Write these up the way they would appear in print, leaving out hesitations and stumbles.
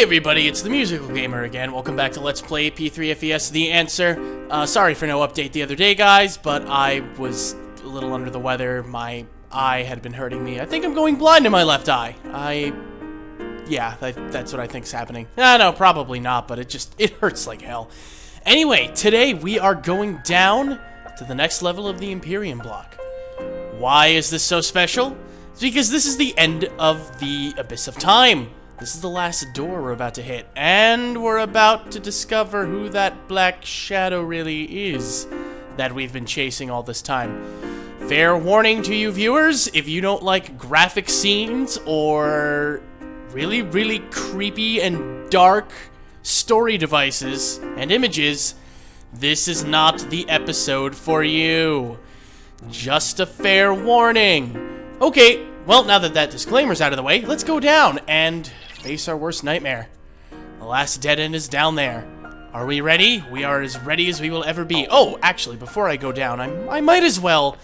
everybody, it's the Musical Gamer again. Welcome back to Let's Play P3FES The Answer. Sorry for no update the other day, guys, but I was a little under the weather. My eye had been hurting me. I think I'm going blind in my left eye. Yeah, that's what I think's happening. No, probably not, but it hurts like hell. Anyway, today we are going down to the next level of the Imperium block. Why is this so special? It's because this is the end of the Abyss of Time. This is the last door we're about to hit, and we're about to discover who that black shadow really is that we've been chasing all this time. Fair warning to you viewers, if you don't like graphic scenes or really, really creepy and dark story devices and images, this is not the episode for you. Just a fair warning. Okay, well, now that disclaimer's out of the way, let's go down and face our worst nightmare. The last dead end is down there. Are we ready? We are as ready as we will ever be. Oh, actually, before I go down, I might as well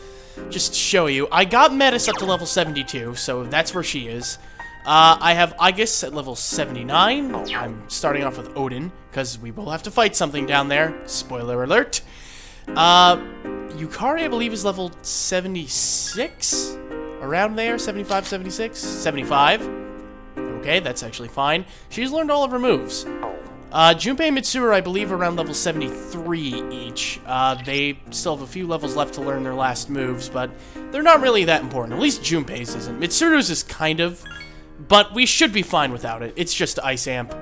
just show you. I got Metis up to level 72, so that's where she is. I have Aegis at level 79. I'm starting off with Odin, because we will have to fight something down there. Spoiler alert. Yukari, I believe, is level 76? Around there? 75, 76? 75. Okay, that's actually fine. She's learned all of her moves. Junpei and Mitsuru, I believe, are around level 73 each. They still have a few levels left to learn their last moves, but they're not really that important. At least Junpei's isn't. Mitsuru's is kind of, but we should be fine without it. It's just Ice Amp.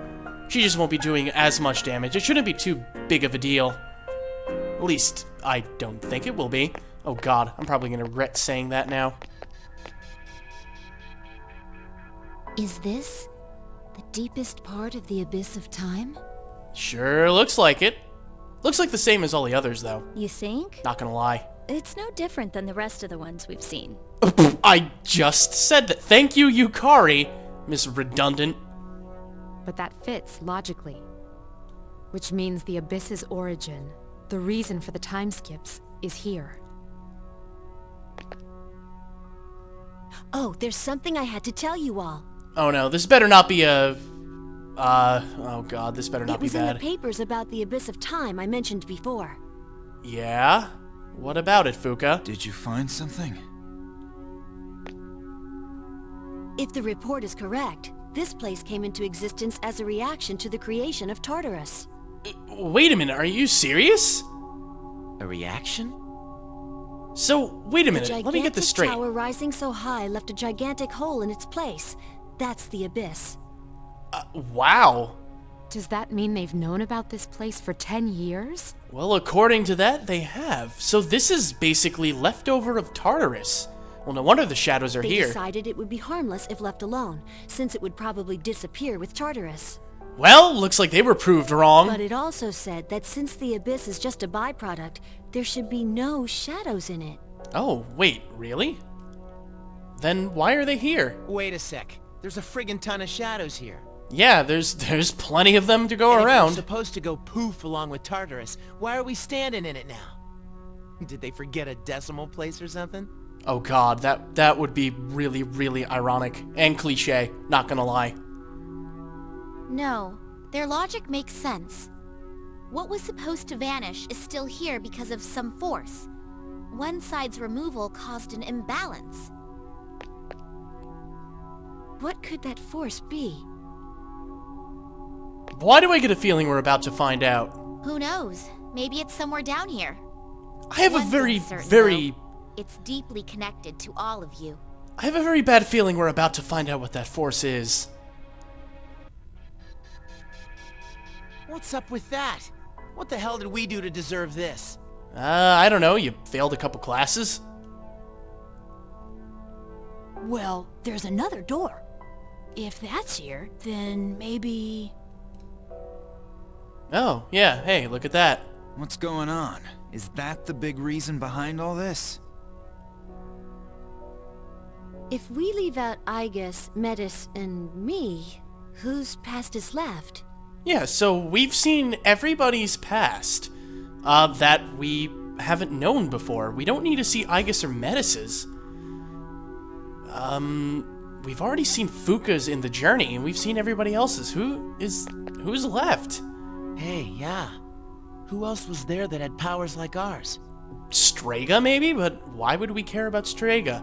She just won't be doing as much damage. It shouldn't be too big of a deal. At least, I don't think it will be. Oh god, I'm probably gonna regret saying that now. Is this the deepest part of the Abyss of Time? Sure looks like it. Looks like the same as all the others, though. You think? Not gonna lie. It's no different than the rest of the ones we've seen. I just said that. Thank you, Yukari, Miss Redundant. But that fits logically. Which means the Abyss's origin, the reason for the time skips, is here. Oh, there's something I had to tell you all. Oh no, this better not be a... oh god, this better not be bad. It was in the papers about the Abyss of Time I mentioned before. Yeah? What about it, Fuka? Did you find something? If the report is correct, this place came into existence as a reaction to the creation of Tartarus. Wait a minute, are you serious? A reaction? So, wait a minute, let me get this straight. The gigantic tower rising so high left a gigantic hole in its place. That's the Abyss. Wow. Does that mean they've known about this place for 10 years? Well, according to that, they have. So this is basically leftover of Tartarus. Well, no wonder the shadows are here. They decided it would be harmless if left alone, since it would probably disappear with Tartarus. Well, looks like they were proved wrong. But it also said that since the Abyss is just a byproduct, there should be no shadows in it. Oh, wait, really? Then why are they here? Wait a sec. There's a friggin' ton of shadows here. Yeah, there's plenty of them to go and around. If we're supposed to go poof along with Tartarus, why are we standing in it now? Did they forget a decimal place or something? Oh god, that would be really, really ironic. And cliche, not gonna lie. No, their logic makes sense. What was supposed to vanish is still here because of some force. One side's removal caused an imbalance. What could that force be? Why do I get a feeling we're about to find out? Who knows? Maybe it's somewhere down here. I have One a very, thing's certain, very... though. It's deeply connected to all of you. I have a very bad feeling we're about to find out what that force is. What's up with that? What the hell did we do to deserve this? I don't know, you failed a couple classes? Well, there's another door. If that's here, then maybe... Oh, yeah, hey, look at that. What's going on? Is that the big reason behind all this? If we leave out Aegis, Metis, and me, whose past is left? Yeah, so we've seen everybody's past that we haven't known before. We don't need to see Aegis or Metis's. we've already seen Fuka's in the journey, and we've seen everybody else's. Who's left? Hey, yeah. Who else was there that had powers like ours? Strega, maybe? But why would we care about Strega?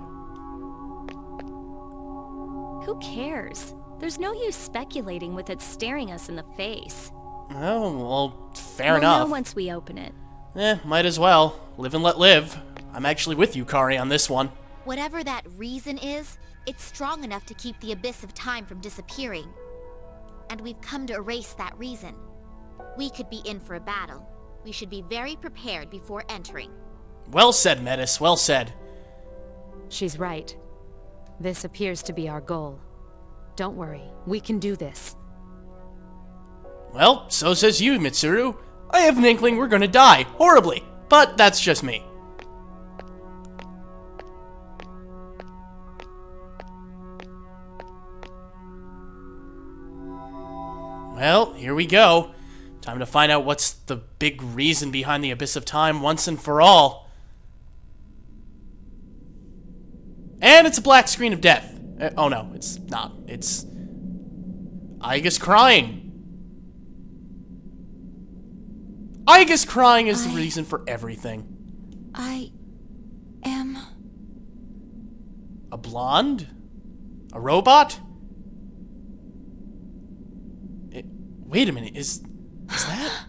Who cares? There's no use speculating with it staring us in the face. Oh, well, fair We'll enough. know once we open it. Might as well. Live and let live. I'm actually with you, Kari, on this one. Whatever that reason is, it's strong enough to keep the abyss of time from disappearing. And we've come to erase that reason. We could be in for a battle. We should be very prepared before entering. Well said, Metis, well said. She's right. This appears to be our goal. Don't worry, we can do this. Well, so says you, Mitsuru. I have an inkling we're gonna die, horribly, but that's just me. Well, here we go. Time to find out what's the big reason behind the Abyss of Time once and for all. And it's a black screen of death. Oh no, it's not. It's Aigus crying. Aigus crying is the reason for everything. I am... A blonde? A robot? Wait a minute, is that...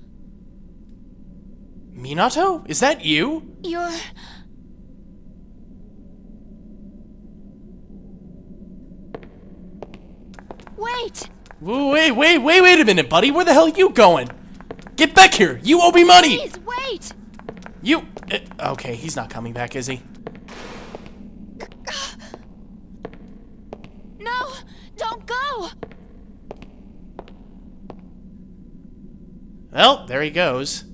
Minato? Is that you? You're... Wait! Wait a minute, buddy. Where the hell are you going? Get back here! You owe me money! Please, wait! You... okay, he's not coming back, is he? No! Don't go! Well, there he goes.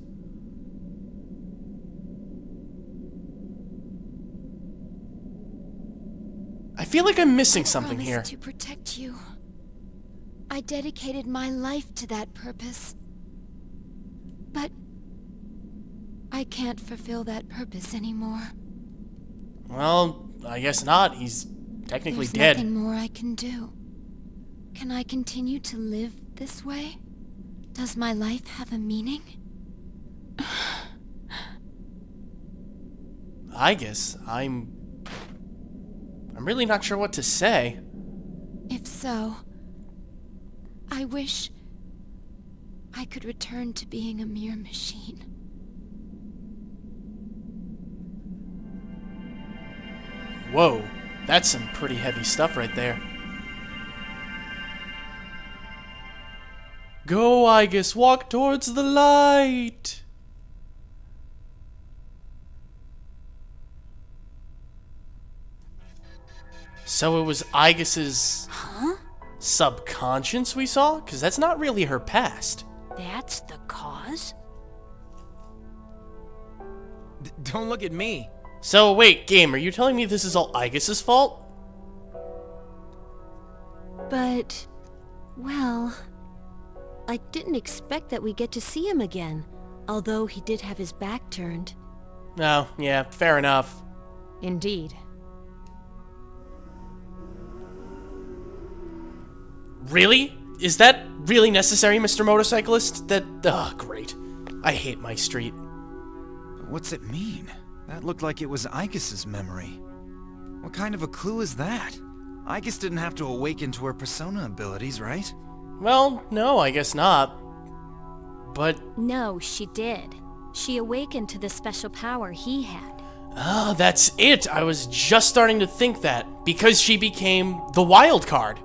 I feel like I'm missing something I here. promised to protect you. I dedicated my life to that purpose. But... I can't fulfill that purpose anymore. Well, I guess not. He's technically There's dead. nothing more I can do. Can I continue to live this way? Does my life have a meaning? I guess I'm really not sure what to say. If so, I wish I could return to being a mere machine. Whoa, that's some pretty heavy stuff right there. Go, Aigus, walk towards the light. So it was Aigus's subconscious we saw? Because that's not really her past. That's the cause? Don't look at me. So wait, game, are you telling me this is all Aigus's fault? But... well... I didn't expect that we'd get to see him again, although he did have his back turned. No, yeah, fair enough. Indeed. Really? Is that really necessary, Mr. Motorcyclist? Great. I hate my street. What's it mean? That looked like it was Aigus's memory. What kind of a clue is that? Aigus didn't have to awaken to her persona abilities, right? Well, no, I guess not. But... No, she did. She awakened to the special power he had. oh, that's it! I was just starting to think that. Because she became the wild card.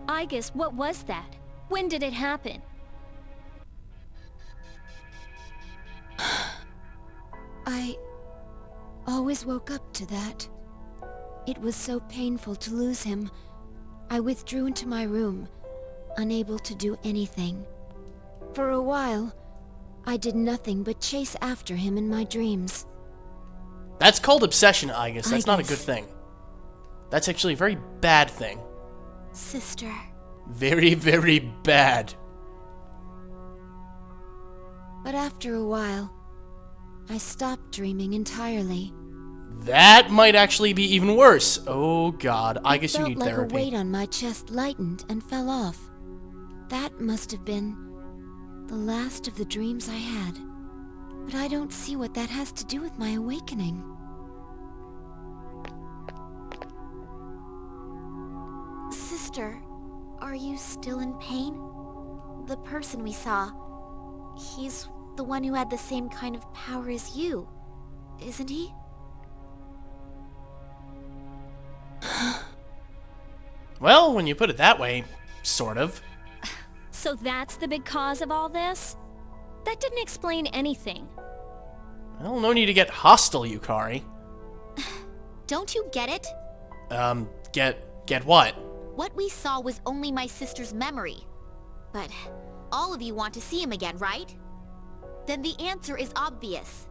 Aigus, what was that? When did it happen? I always woke up to that. It was so painful to lose him. I withdrew into my room, unable to do anything. For a while, I did nothing but chase after him in my dreams. That's called obsession, Aigus. That's not a Aigus. good thing. That's actually a very bad thing. Sister. Very, very bad. But after a while, I stopped dreaming entirely. That might actually be even worse. Oh god, I guess you Felt need like therapy. a weight on my chest lightened and fell off. That must have been the last of the dreams I had. But I don't see what that has to do with my awakening. Sister, are you still in pain? The person we saw, he's the one who had the same kind of power as you, isn't he? Well, when you put it that way, sort of. So that's the big cause of all this? That didn't explain anything. Well, no need to get hostile, Yukari. Don't you get it? Get what? What we saw was only my sister's memory. But all of you want to see him again, right? Then the answer is obvious.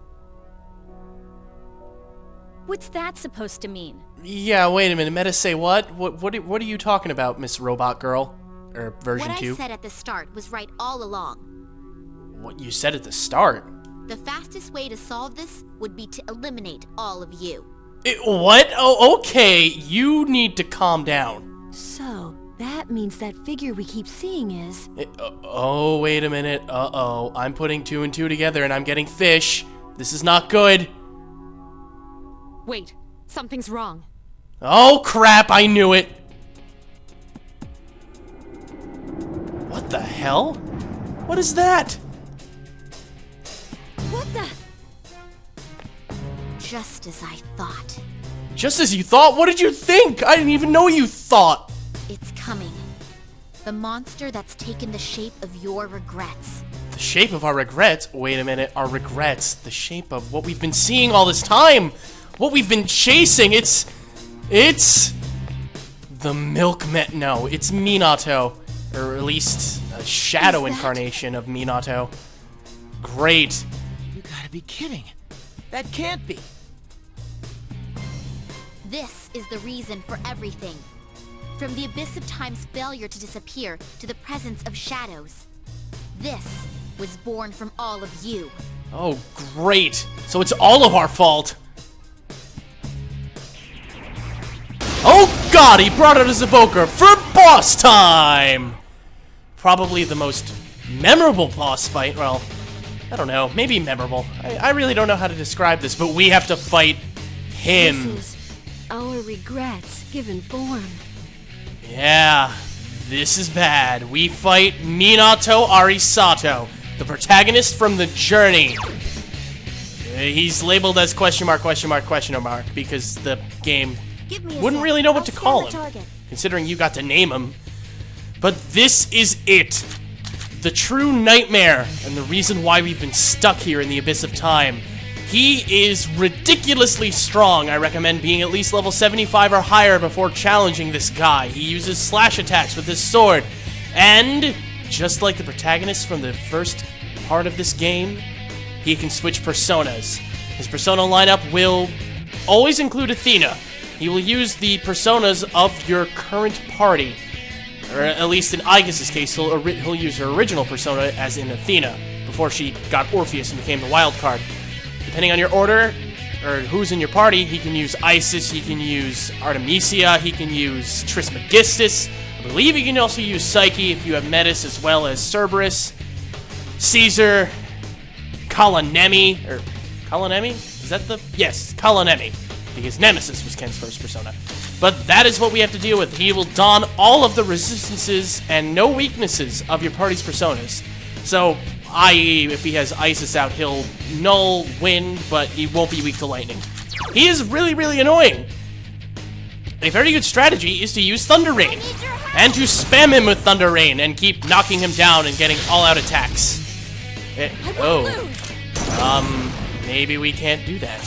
What's that supposed to mean? Yeah, wait a minute. Meta say what? What are you talking about, Miss Robot Girl? Or version What 2? I said at the start was right all along. What you said at the start? The fastest way to solve this would be to eliminate all of you. What? Oh, okay. You need to calm down. So, that means that figure we keep seeing is... Oh, wait a minute. Uh-oh. I'm putting 2 and 2 together and I'm getting fish. This is not good. Wait, something's wrong. Oh, crap. I knew it. What the hell? What is that? What the? Just as I thought. Just as you thought? What did you think? I didn't even know you thought. It's coming. The monster that's taken the shape of your regrets. The shape of our regrets? Wait a minute. Our regrets. The shape of what we've been seeing all this time. What we've been chasing. It's the Milkman. No, it's Minato. Or at least a shadow incarnation of Minato. Great. You gotta be kidding. That can't be. This is the reason for everything. From the abyss of time's failure to disappear to the presence of shadows. This was born from all of you. Oh, great. So it's all of our fault. Oh god, he brought out his evoker for boss time! Probably the most memorable boss fight. Well, I don't know. Maybe memorable. I really don't know how to describe this, but we have to fight him. This is our regrets given form. Yeah, this is bad. We fight Minato Arisato, the protagonist from the journey. He's labeled as question mark, because the game Give me a wouldn't sec. really know what I'll to scan call the him, target. considering you got to name him. But this is it. The true nightmare, and the reason why we've been stuck here in the abyss of time. He is ridiculously strong. I recommend being at least level 75 or higher before challenging this guy. He uses slash attacks with his sword. And, just like the protagonist from the first part of this game, he can switch personas. His persona lineup will always include Athena. He will use the personas of your current party. Or at least in Aigis' case, he'll use her original persona, as in Athena, before she got Orpheus and became the wild card. Depending on your order, or who's in your party, he can use Isis, he can use Artemisia, he can use Trismegistus. I believe he can also use Psyche if you have Metis, as well as Cerberus, Caesar, Kalanemi, or Kalanemi? Is that the... Yes, Kalanemi, because Nemesis was Ken's first persona. But that is what we have to deal with. He will don all of the resistances and no weaknesses of your party's personas. So, i.e., if he has Isis out, he'll null wind, but he won't be weak to lightning. He is really, really annoying. A very good strategy is to use Thunder Rain, and to spam him with Thunder Rain and keep knocking him down and getting all-out attacks. Maybe we can't do that.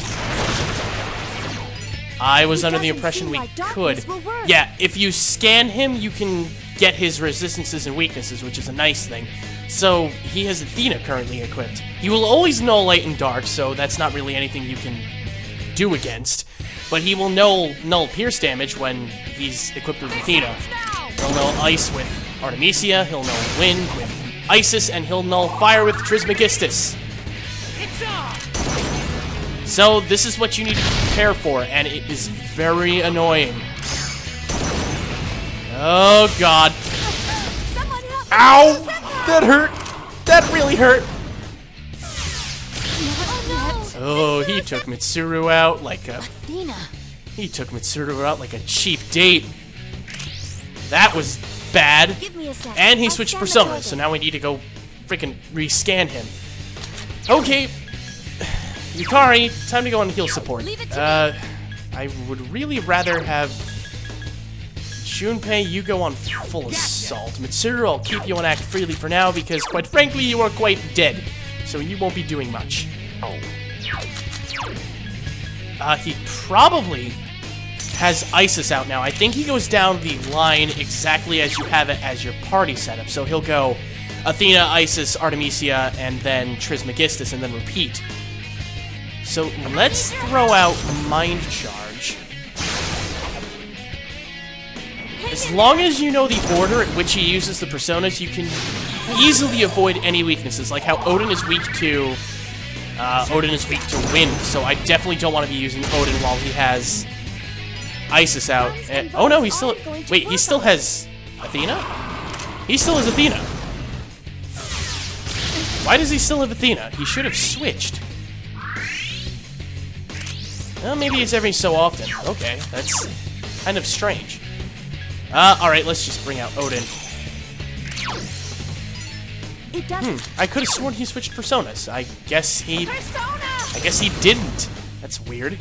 I was under the impression we could. Yeah, if you scan him, you can get his resistances and weaknesses, which is a nice thing. So, he has Athena currently equipped. He will always null light and dark, so that's not really anything you can do against. But he will null pierce damage when he's equipped with Athena. He'll null ice with Artemisia, he'll null wind with Isis, and he'll null fire with Trismegistus. So this is what you need to prepare for, and it is very annoying. Oh god. Ow! That hurt! That really hurt! Oh, he took Mitsuru out like a... He took Mitsuru out like a cheap date. That was bad. And he switched personas, so now we need to go freaking rescan him. Okay. Yukari, time to go on heal support. I would really rather have Junpei, you go on full assault. Mitsuru, I'll keep you on act freely for now because, quite frankly, you are quite dead. So you won't be doing much. He probably has Isis out now. I think he goes down the line exactly as you have it as your party setup. So he'll go Athena, Isis, Artemisia, and then Trismegistus, and then repeat. So let's throw out Mind Charge. As long as you know the order at which he uses the personas, you can easily avoid any weaknesses, like how Odin is weak to wind, so I definitely don't want to be using Odin while he has Isis out. And, oh no, he still... Wait, he still has Athena? He still has Athena. Why does he still have Athena? He should have switched. Well, maybe it's every so often. Okay, that's kind of strange. Alright, let's just bring out Odin. I could have sworn he switched personas. I guess he didn't. That's weird.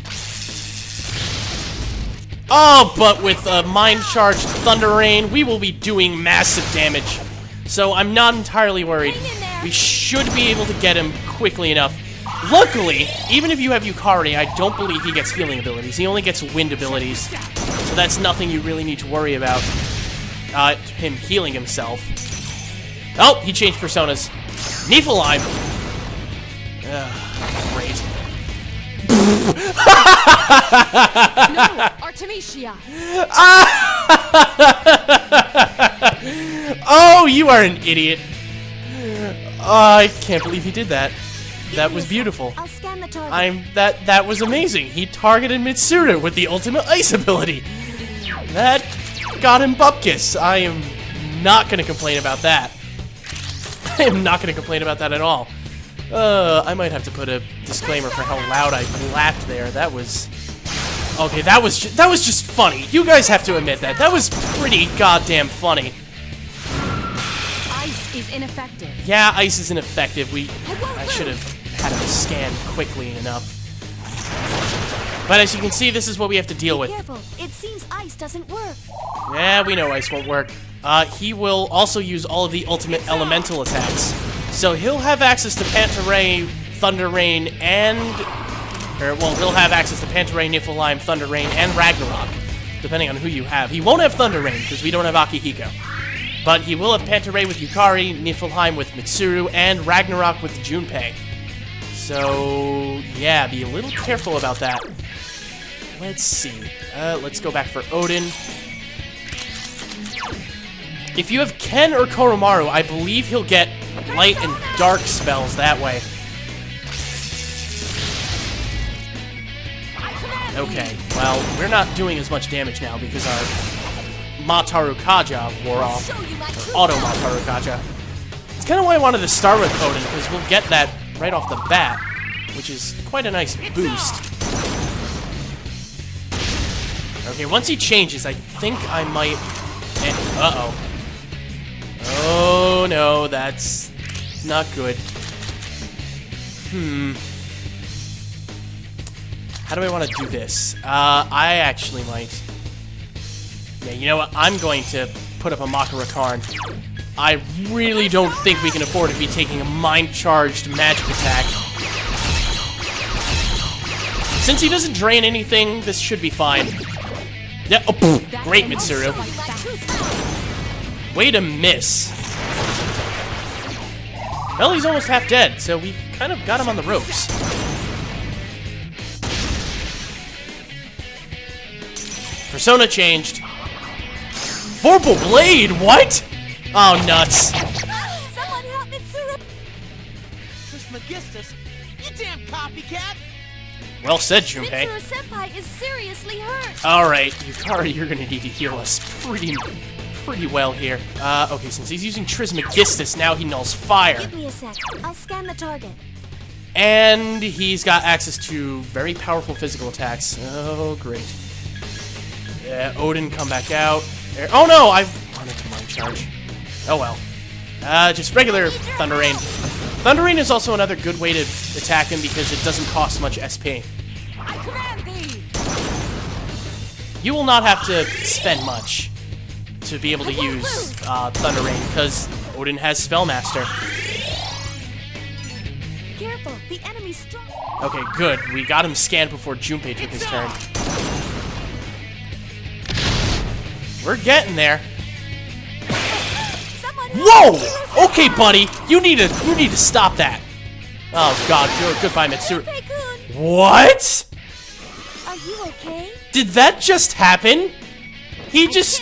Oh, but with Mind Charge Thunder Rain, we will be doing massive damage. So I'm not entirely worried. We should be able to get him quickly enough. Luckily, even if you have Yukari, I don't believe he gets healing abilities. He only gets wind abilities. So that's nothing you really need to worry about. Him healing himself. Oh, he changed personas. Niflheim! Great. No, Artemisia! Oh, you are an idiot. I can't believe he did that. That was beautiful. I'll scan the target. That was amazing. He targeted Mitsuru with the ultimate ice ability. That got him Bupkis. I am not gonna complain about that. I am not gonna complain about that at all. I might have to put a disclaimer for how loud I laughed there. That was... Okay, that was just funny. You guys have to admit that. That was pretty goddamn funny. Ice is ineffective. Yeah, ice is ineffective. I should have had him scan quickly enough. But as you can see, this is what we have to deal with. Careful. It seems ice doesn't work. Yeah, we know ice won't work. He will also use all of the ultimate elemental attacks. So he'll have access to Pantaray, Thunder Rain, and... he'll have access to Pantaray, Niflheim, Thunder Rain, and Ragnarok, depending on who you have. He won't have Thunder Rain, because we don't have Akihiko. But he will have Pantaray with Yukari, Niflheim with Mitsuru, and Ragnarok with Junpei. So, yeah, be a little careful about that. Let's see. Let's go back for Odin. If you have Ken or Koromaru, I believe he'll get light and dark spells that way. Okay, well, we're not doing as much damage now because our Mataru Kaja wore off. Or Auto Mataru Kaja. It's kind of why I wanted to start with Odin, because we'll get that right off the bat, which is quite a nice boost. Okay, once he changes, I think I might... Uh-oh. Oh, no, that's not good. How do I want to do this? I actually might... Yeah, you know what? I'm going to put up a Makarakarn. I really don't think we can afford to be taking a mind-charged magic attack. Since he doesn't drain anything, this should be fine. Yeah, oh, poof, great, Mitsuru. Way to miss. Well, he's almost half dead, so we kind of got him on the ropes. Persona changed. Vorpal Blade, what? Oh, nuts. Someone help Mitsuru! Trismegistus, you damn copycat! Well said, Junpei. Mitsuru-senpai is seriously hurt. Alright, Yukari, you're gonna need to heal us pretty well here. Okay, since he's using Trismegistus, now he nulls fire. Give me a sec. I'll scan the target. And he's got access to very powerful physical attacks. Oh, great. Yeah, Odin, come back out. There. Oh no, I wanted to mind charge. Oh well. Just regular Thunder Rain. Thunder Rain is also another good way to attack him because it doesn't cost much SP. I command thee. You will not have to spend much to be able to use Thunder Rain because Odin has Spellmaster. Careful, the enemy's strong. Okay, good. We got him scanned before Junpei took his turn. We're getting there. Whoa! Okay, buddy, you need to stop that. Oh God, goodbye, Mitsuru. What? Are you okay? Did that just happen? He just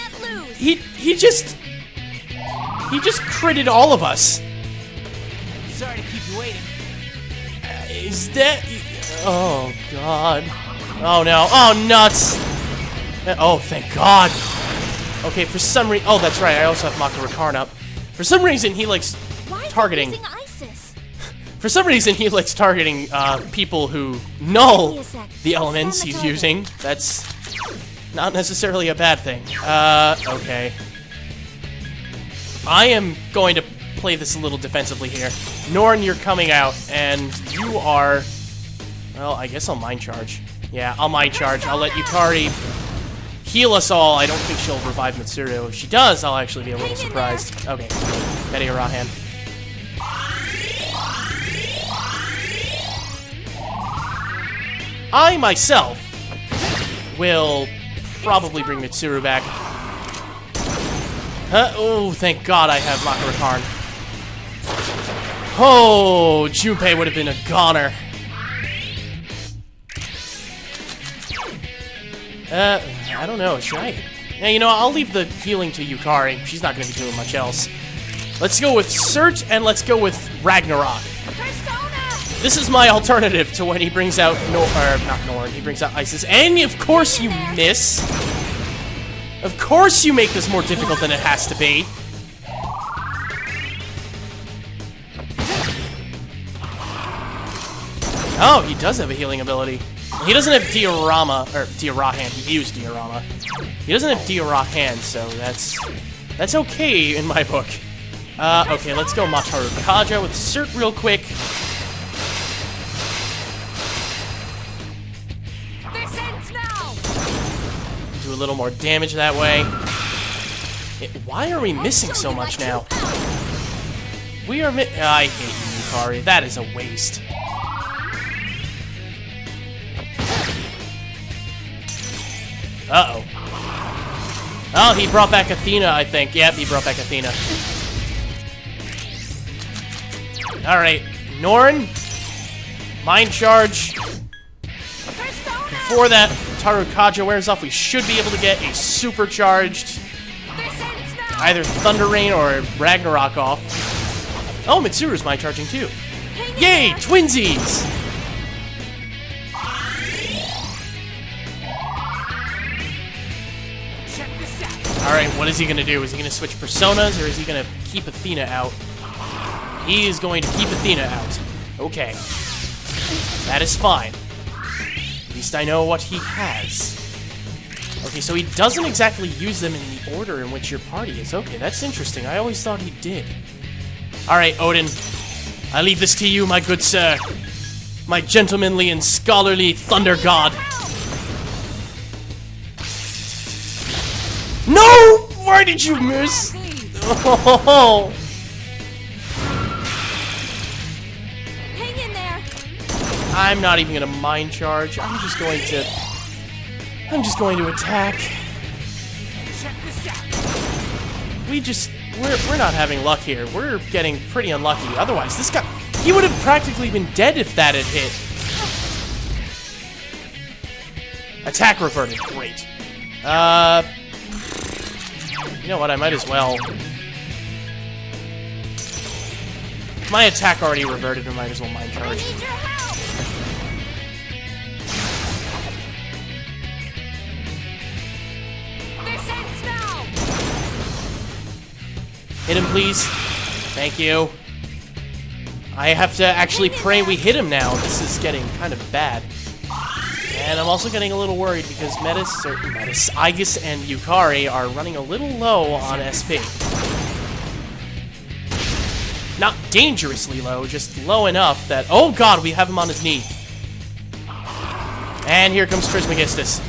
critted all of us. Sorry to keep you waiting. Is that? Oh God. Oh no. Oh nuts. Oh thank God. Okay, for some reason. Oh, that's right. I also have Mako Rakarn up. For some reason, he likes targeting. For some reason, he likes targeting people who null the elements he's using. That's not necessarily a bad thing. Okay. I am going to play this a little defensively here. Norn, you're coming out, and you are... Well, I guess I'll Mind Charge. Yeah, I'll Mind Charge. I'll let Yukari heal us all. I don't think she'll revive Mitsuru. If she does, I'll actually be a little surprised. Okay, Betty Arahan. I, myself, will probably bring Mitsuru back. Oh, thank God I have Mako Rakarn. Oh, Junpei would have been a goner. I don't know, should I? Yeah, you know, I'll leave the healing to Yukari. She's not going to be doing much else. Let's go with Cert, and let's go with Ragnarok. This is my alternative to when he brings out not Norn, he brings out Isis. And of course you miss. Of course you make this more difficult than it has to be. Oh, he does have a healing ability. He doesn't have Diorahan. He used Diorama. He doesn't have Diorahan, so that's okay in my book. Okay, let's go Mataru Kaja with Cert real quick. This ends now. Do a little more damage that way. Why are we missing so much now? We are I hate you, Yukari. That is a waste. Uh-oh. Oh, he brought back Athena, I think. Yep, he brought back Athena. Alright, Norn. Mind Charge. Before that Tarukaja wears off, we should be able to get a supercharged either Thunder Rain or Ragnarok off. Oh, Mitsuru's Mind Charging too. Yay, twinsies! Alright, what is he going to do? Is he going to switch personas, or is he going to keep Athena out? He is going to keep Athena out. Okay. That is fine. At least I know what he has. Okay, so he doesn't exactly use them in the order in which your party is. Okay, that's interesting. I always thought he did. Alright, Odin. I leave this to you, my good sir. My gentlemanly and scholarly thunder god. No! Why did you miss? Oh. Hang in there. I'm not even gonna mind charge. I'm just going to attack. We're not having luck here. We're getting pretty unlucky. Otherwise, this guy, he would have practically been dead if that had hit. Attack reverted. Great. You know what, I might as well. My attack already reverted, I might as well mind charge. Hit him, please. Thank you. I have to actually pray we hit him now. This is getting kind of bad. And I'm also getting a little worried because Aigis and Yukari are running a little low on SP. Not dangerously low, just low enough that... Oh god, we have him on his knee. And here comes Trismegistus.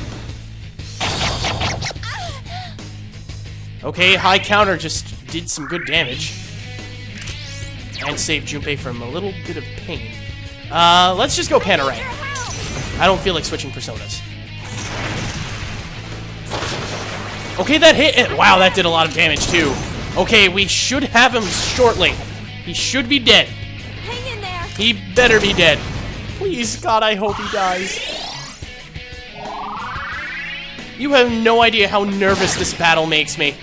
Okay, high counter just did some good damage. And saved Junpei from a little bit of pain. Let's just go Panorama. I don't feel like switching personas. Okay, that hit. Wow, that did a lot of damage too. Okay, we should have him shortly. He should be dead. Hang in there. He better be dead. Please, God, I hope he dies. You have no idea how nervous this battle makes me.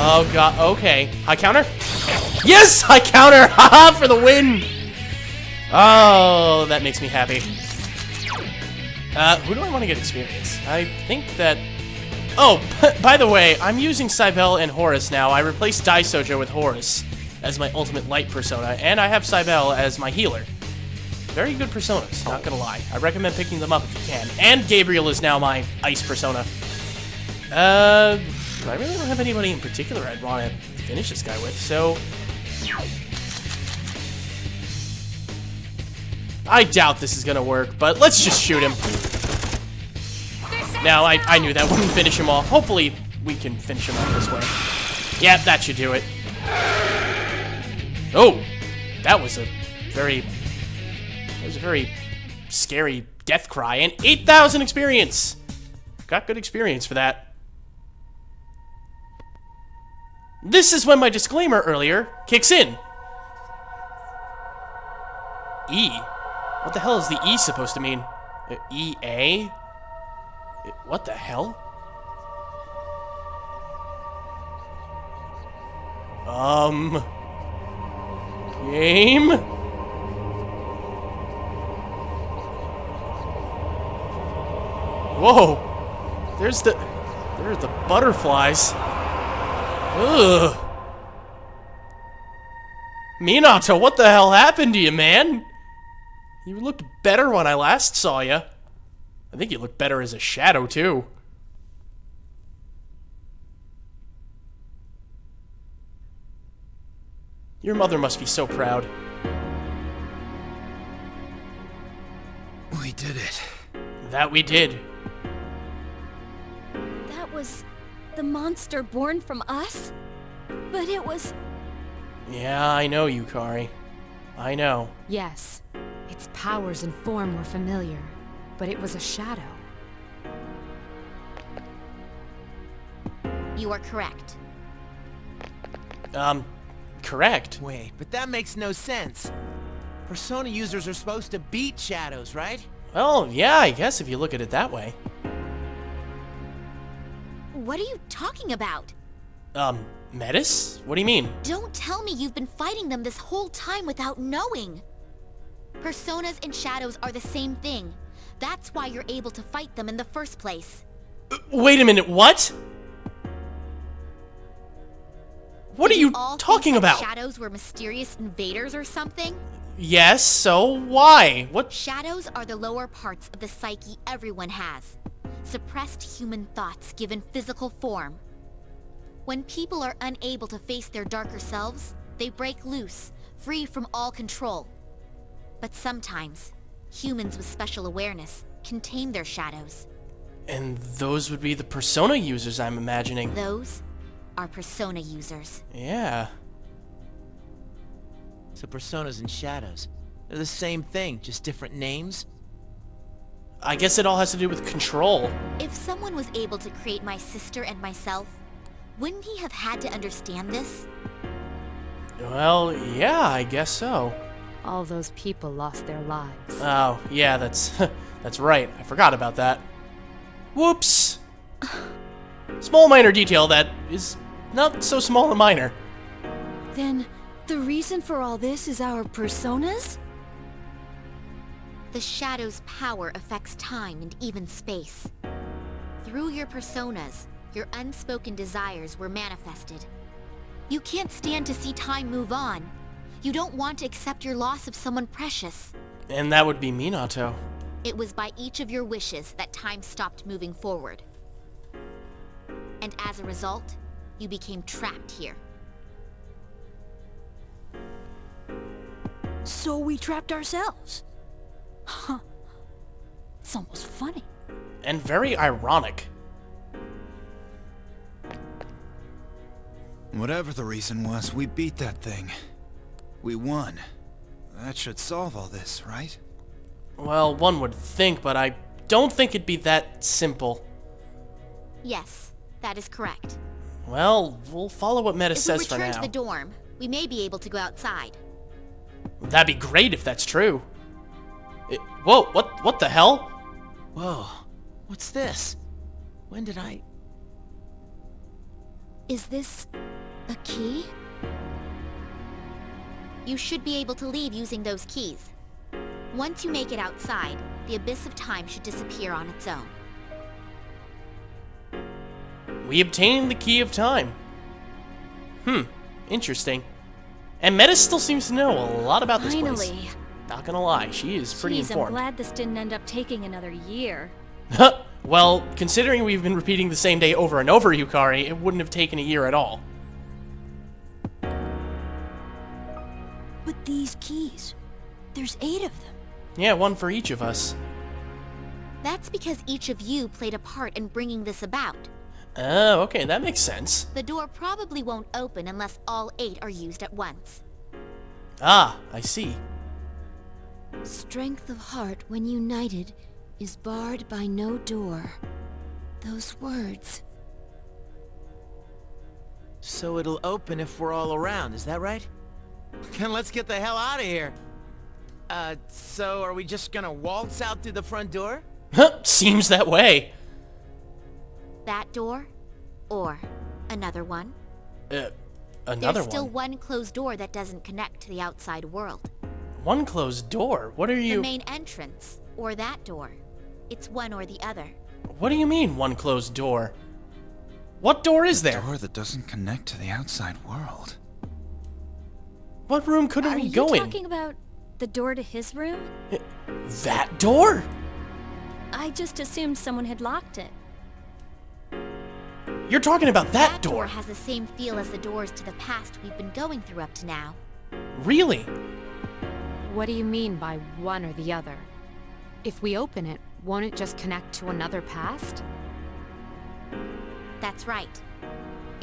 Oh, God. Okay. High counter? Yes! High counter! Haha! For the win! Oh, that makes me happy. Who do I want to get experience? I think that... Oh, by the way, I'm using Cybele and Horus now. I replaced Daisojo with Horus as my ultimate light persona, and I have Cybele as my healer. Very good personas, not gonna lie. I recommend picking them up if you can. And Gabriel is now my ice persona. I really don't have anybody in particular I'd want to finish this guy with, so... I doubt this is gonna work, but let's just shoot him. Now, I knew that wouldn't finish him off. Hopefully, we can finish him off this way. Yeah, that should do it. Oh! That was a very scary death cry, and 8,000 experience! Got good experience for that. This is when my disclaimer earlier kicks in. E? What the hell is the E supposed to mean? EA? What the hell? Game? Whoa! There are the butterflies. Ugh. Minato, what the hell happened to you, man? You looked better when I last saw you. I think you look better as a shadow, too. Your mother must be so proud. We did it. That we did. That was the monster born from us? But it was... Yeah, I know, Yukari. I know. Yes, its powers and form were familiar, but it was a shadow. You are correct. Correct. Wait, but that makes no sense. Persona users are supposed to beat shadows, right? Well, yeah, I guess if you look at it that way. What are you talking about? Metis? What do you mean? Don't tell me you've been fighting them this whole time without knowing. Personas and shadows are the same thing. That's why you're able to fight them in the first place. Wait a minute, what? What are Did you all talking think that about? Shadows were mysterious invaders or something? Yes, so why? What? Shadows are the lower parts of the psyche everyone has. Suppressed human thoughts given physical form. When people are unable to face their darker selves, they break loose, free from all control. But sometimes, humans with special awareness can tame their shadows. And those would be the persona users, I'm imagining. Those are persona users. Yeah. So personas and shadows, they're the same thing, just different names? I guess it all has to do with control. If someone was able to create my sister and myself, wouldn't he have had to understand this? Well, yeah, I guess so. All those people lost their lives. Oh, yeah, that's that's right. I forgot about that. Whoops. Small minor detail that is not so small a minor. Then, the reason for all this is our personas? The shadow's power affects time and even space. Through your personas, your unspoken desires were manifested. You can't stand to see time move on. You don't want to accept your loss of someone precious. And that would be Minato. It was by each of your wishes that time stopped moving forward. And as a result, you became trapped here. So we trapped ourselves. Huh. It's almost funny. And very ironic. Whatever the reason was, we beat that thing. We won. That should solve all this, right? Well, one would think, but I don't think it'd be that simple. Yes, that is correct. Well, we'll follow what Meta If we says for return now. to the dorm, we may be able to go outside. That'd be great if that's true. Whoa, what the hell? Whoa, what's this? When did I... Is this a key? You should be able to leave using those keys. Once you make it outside, the abyss of time should disappear on its own. We obtained the key of time. Interesting. And Meta still seems to know a lot about this place. Finally. Not gonna lie, she is pretty Jeez, I'm informed. glad this didn't end up taking another year. Well, considering we've been repeating the same day over and over, Yukari, it wouldn't have taken a year at all. But these keys, there's 8 of them. Yeah, one for each of us. That's because each of you played a part in bringing this about. Oh, okay, that makes sense. The door probably won't open unless all 8 are used at once. Ah, I see. Strength of heart when united is barred by no door. Those words. So it'll open if we're all around, is that right? Then let's get the hell out of here. So are we just gonna waltz out through the front door? Seems that way. That door, or another one. Another There's still one. one closed door that doesn't connect to the outside world. One closed door? What are The you... main entrance, or that door. It's one or the other. What do you mean, one closed door? What door is there? Door that doesn't connect to the outside world. What room couldn't Are we you go in? talking about the door to his room? That door? I just assumed someone had locked it. You're talking about that That door? has the same feel as the doors to the past we've been going through up to now. Really? What do you mean by one or the other? If we open it, won't it just connect to another past? That's right.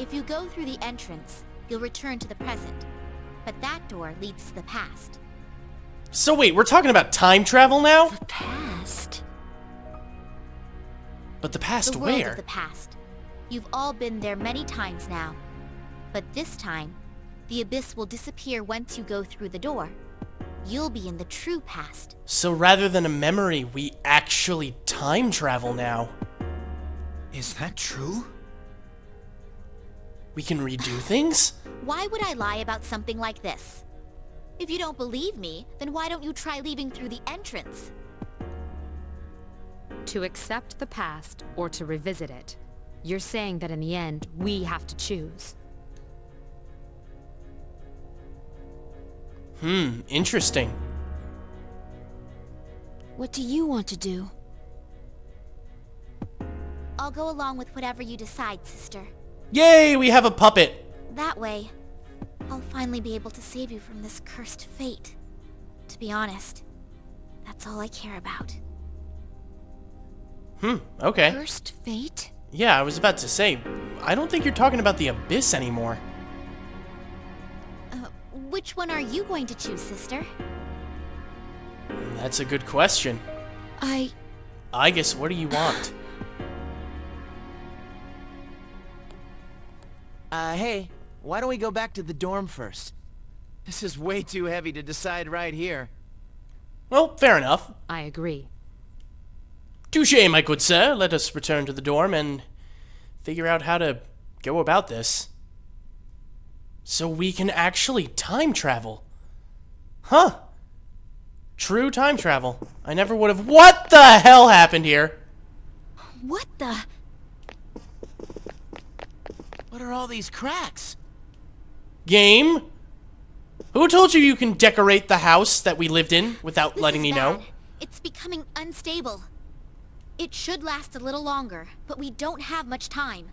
If you go through the entrance, you'll return to the present. But that door leads to the past. So wait, we're talking about time travel now? The past. But the past The world where? of the past. You've all been there many times now. But this time, the abyss will disappear once you go through the door. You'll be in the true past. So rather than a memory, we actually time travel now. Is that true? We can redo things? Why would I lie about something like this? If you don't believe me, then why don't you try leaving through the entrance? To accept the past or to revisit it. You're saying that in the end, we have to choose. Interesting. What do you want to do? I'll go along with whatever you decide, sister. Yay, we have a puppet! That way, I'll finally be able to save you from this cursed fate. To be honest, that's all I care about. Okay. Cursed fate? Yeah, I was about to say, I don't think you're talking about the Abyss anymore. Which one are you going to choose, sister? That's a good question. I guess, what do you want? Hey, why don't we go back to the dorm first? This is way too heavy to decide right here. Well, fair enough. I agree. Touché, my good sir. Let us return to the dorm and figure out how to go about this. So we can actually time travel. Huh. True time travel. I never would have... What the hell happened here? What the? What are all these cracks? Game? Who told you you can decorate the house that we lived in without This letting is me know? bad. It's becoming unstable. It should last a little longer, but we don't have much time.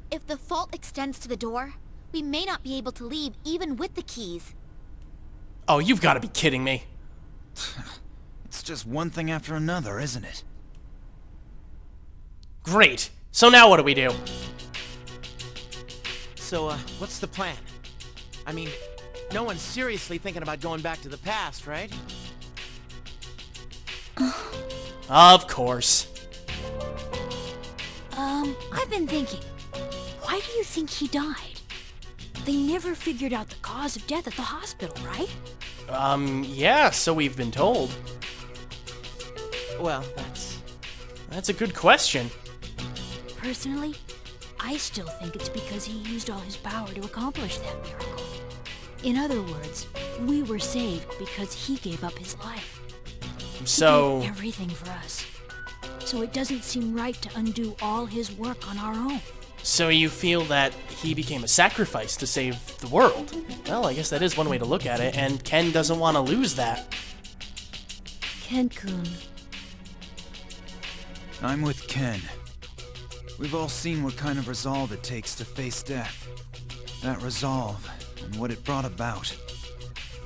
If the fault extends to the door, we may not be able to leave even with the keys. Oh, you've got to be kidding me. It's just one thing after another, isn't it? Great. So now what do we do? So, what's the plan? I mean, no one's seriously thinking about going back to the past, right? Of course. I've been thinking. Why do you think he died? They never figured out the cause of death at the hospital, right? Yeah, so we've been told. Well, That's a good question. Personally, I still think it's because he used all his power to accomplish that miracle. In other words, we were saved because he gave up his life. So, He did everything for us. So it doesn't seem right to undo all his work on our own. so you feel that he became a sacrifice to save the world? Well, I guess that is one way to look at it, and Ken doesn't want to lose that. Ken-kun. I'm with Ken. We've all seen what kind of resolve it takes to face death. That resolve, and what it brought about.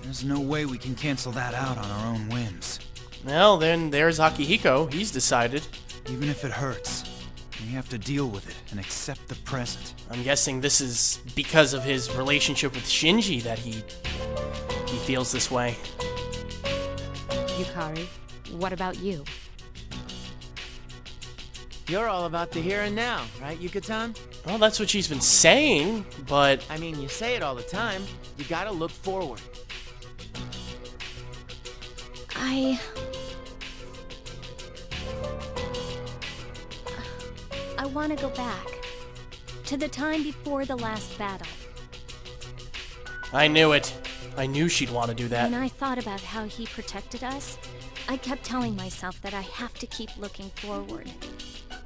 There's no way we can cancel that out on our own whims. Well, then there's Akihiko. He's decided. Even if it hurts, we have to deal with it and accept the present. I'm guessing this is because of his relationship with Shinji that he feels this way. Yukari, what about you? you're all about the here and now, right, Yuka-tan? Well, that's what she's been saying, but I mean, you say it all the time. You gotta look forward. I want to go back. To the time before the last battle. I knew it. I knew she'd want to do that. When I thought about how he protected us, I kept telling myself that I have to keep looking forward.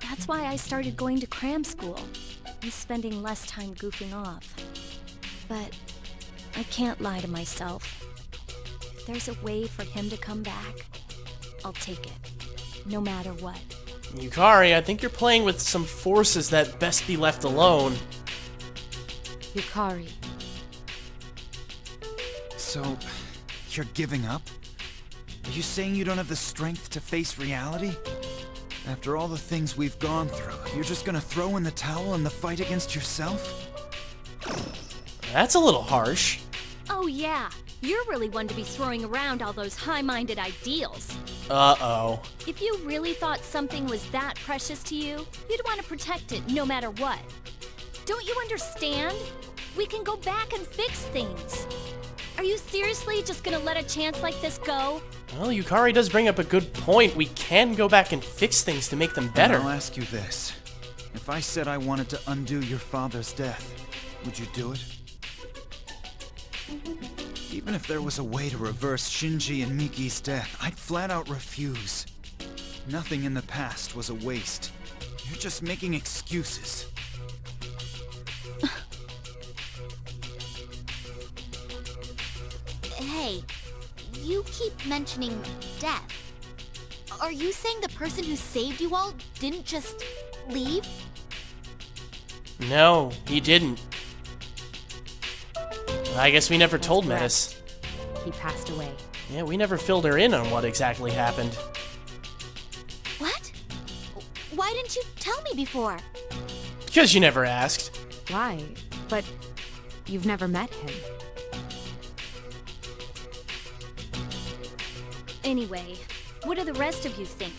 That's why I started going to cram school and spending less time goofing off. But I can't lie to myself. If there's a way for him to come back, I'll take it, no matter what. Yukari, I think you're playing with some forces that best be left alone. Yukari, So, you're giving up? Are you saying you don't have the strength to face reality? After all the things we've gone through, you're just gonna throw in the towel in the fight against yourself? That's a little harsh. Oh yeah, you're really one to be throwing around all those high-minded ideals. Uh-oh. If you really thought something was that precious to you, you'd want to protect it no matter what. Don't you understand? We can go back and fix things. Are you seriously just gonna let a chance like this go? Well, Yukari does bring up a good point. We can go back and fix things to make them better. And I'll ask you this. If I said I wanted to undo your father's death, would you do it? Even if there was a way to reverse Shinji and Miki's death, I'd flat out refuse. Nothing in the past was a waste. You're just making excuses. Hey, you keep mentioning death. Are you saying the person who saved you all didn't just leave? No, he didn't. I guess we never That's told correct. Metis. he passed away. Yeah, we never filled her in on what exactly happened. What? Why didn't you tell me before? Because you never asked. Why? But you've never met him. Anyway, what do the rest of you think?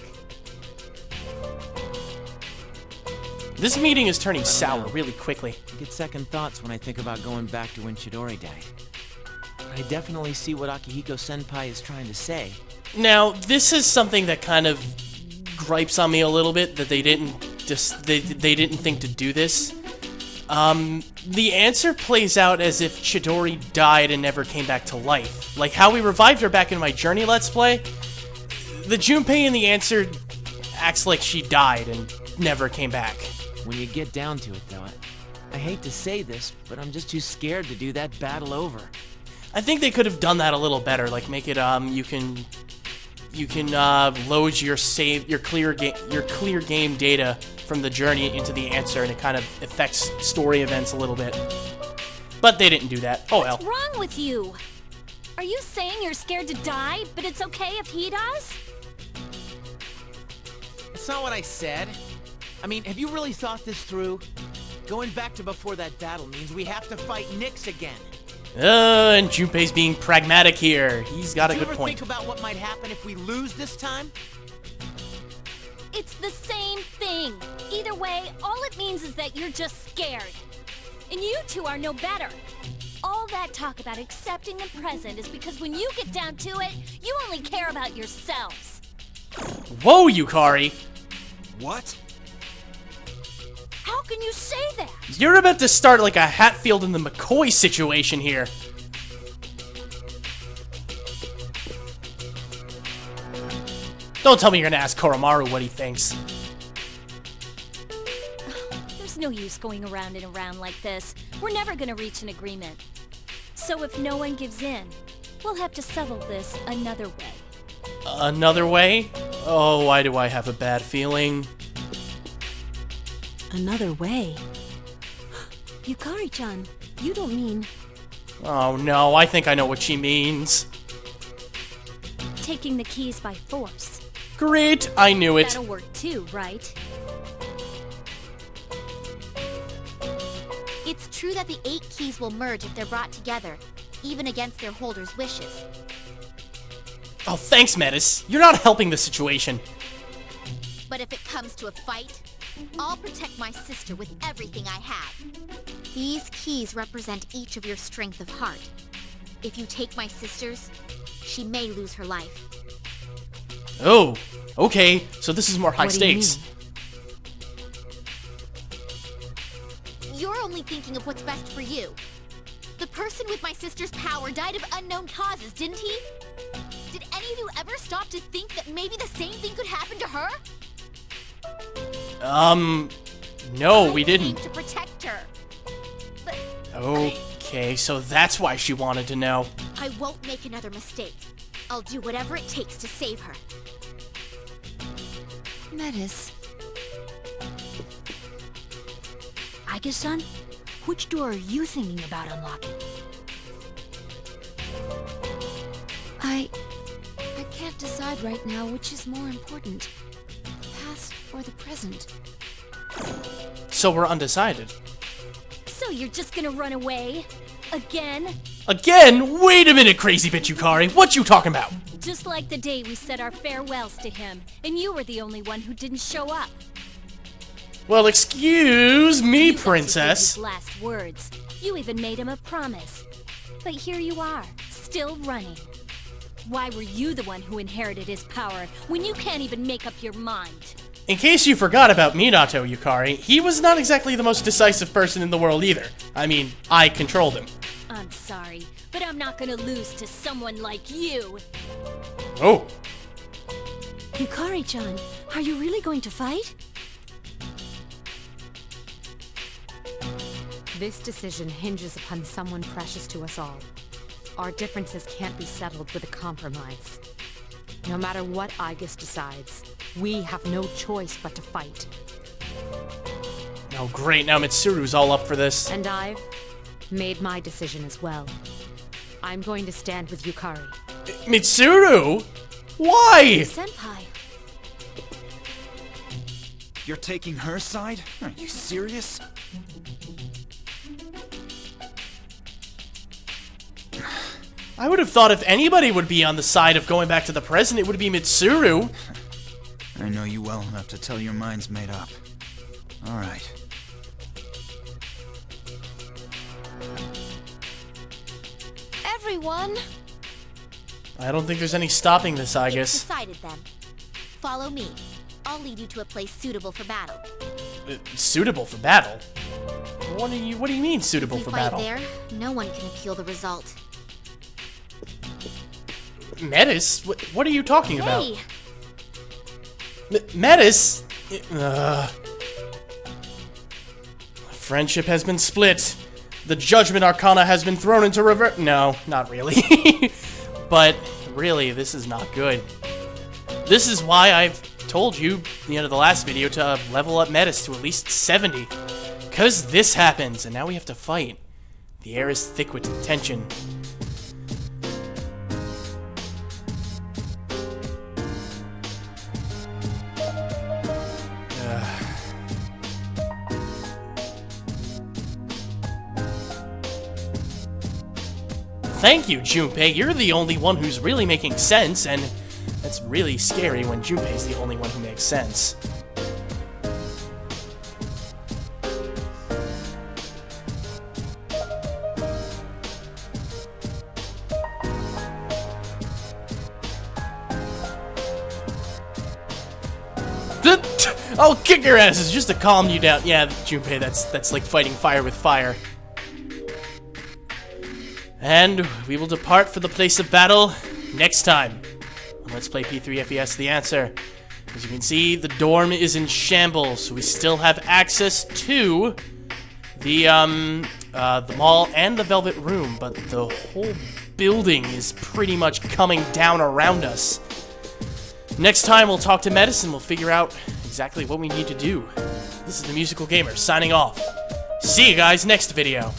This meeting is turning sour know. really quickly. I get second thoughts when I think about going back to when Chidori died. I definitely see what Akihiko-senpai is trying to say. Now, this is something that kind of gripes on me a little bit, that they didn't they didn't think to do this. The answer plays out as if Chidori died and never came back to life. Like how we revived her back in my Journey Let's Play. The Junpei in the answer acts like she died and never came back. When you get down to it, though, I hate to say this, but I'm just too scared to do that battle over. I think they could have done that a little better. Like make it you can load your clear game data from the journey into the answer, and it kind of affects story events a little bit. But they didn't do that. Oh well. What's wrong with you? Are you saying you're scared to die, but it's okay if he does? That's not what I said. I mean, have you really thought this through? Going back to before that battle means we have to fight Nyx again. And Junpei's being pragmatic here. He's got a good Did you ever point. think about what might happen if we lose this time? It's the same thing. Either way, all it means is that you're just scared. And you two are no better. All that talk about accepting the present is because when you get down to it, you only care about yourselves. Whoa, Yukari! What? How can you say that? You're about to start like a Hatfield and the McCoy situation here. Don't tell me you're gonna ask Koromaru what he thinks. There's no use going around and around like this. We're never gonna reach an agreement. So if no one gives in, we'll have to settle this another way. Another way? Oh, why do I have a bad feeling? Another way? Yukari-chan, you don't mean... Oh no, I think I know what she means. Taking the keys by force. Great, I knew it. That'll work too, right? It's true that the 8 keys will merge if they're brought together, even against their holder's wishes. Oh, thanks, Metis. You're not helping the situation. But if it comes to a fight, I'll protect my sister with everything I have. These keys represent each of your strength of heart. If you take my sister's, she may lose her life. Oh, okay, so this is more high What do you stakes. You're only thinking of what's best for you. The person with my sister's power died of unknown causes, didn't he? Did any of you ever stop to think that maybe the same thing could happen to her? No, we I came didn't. to protect her. But Okay, so that's why she wanted to know. I won't make another mistake. I'll do whatever it takes to save her. Metis, Aika-san, which door are you thinking about unlocking? I can't decide right now which is more important, the past or the present. So we're undecided. So you're just gonna run away? Again? Again? Wait a minute, crazy bitch Yukari. What you talking about? Just like the day we said our farewells to him, and you were the only one who didn't show up. Well, excuse me, You got to give princess. his last words. You even made him a promise. But here you are, still running. Why were you the one who inherited his power when you can't even make up your mind? In case you forgot about Minato, Yukari, he was not exactly the most decisive person in the world either. I mean, I controlled him. I'm sorry, but I'm not gonna lose to someone like you. Oh. Yukari-chan, are you really going to fight? This decision hinges upon someone precious to us all. Our differences can't be settled with a compromise. No matter what Aigis decides, we have no choice but to fight. Oh, great. Now Mitsuru's all up for this. And I've made my decision as well. I'm going to stand with Yukari. Mitsuru? Why? Senpai, You're taking her side? Are you serious? I would have thought if anybody would be on the side of going back to the present, it would be Mitsuru. I know you well enough to tell your mind's made up. Alright. Everyone! I don't think there's any stopping this, I It's guess. decided then. Follow me. I'll lead you to a place suitable for battle. Suitable for battle? What do you mean suitable If for we fight battle? there, no one can appeal the result. Metis? What are you talking about? Hey! friendship has been split. The Judgment Arcana has been thrown into reverse. No, not really. But really, this is not good. This is why I've told you at the end of the last video to level up Metis to at least 70. Because this happens, and now we have to fight. The air is thick with tension. Thank you, Junpei. You're the only one who's really making sense, and that's really scary when Junpei's the only one who makes sense. I'll kick your asses just to calm you down. Yeah, Junpei, that's like fighting fire with fire. And we will depart for the place of battle next time on Let's Play P3FES The Answer. As you can see, the dorm is in shambles, so we still have access to the mall and the Velvet Room, but the whole building is pretty much coming down around us. Next time, we'll talk to Metis and we'll figure out exactly what we need to do. This is the Musical Gamer, signing off. See you guys next video.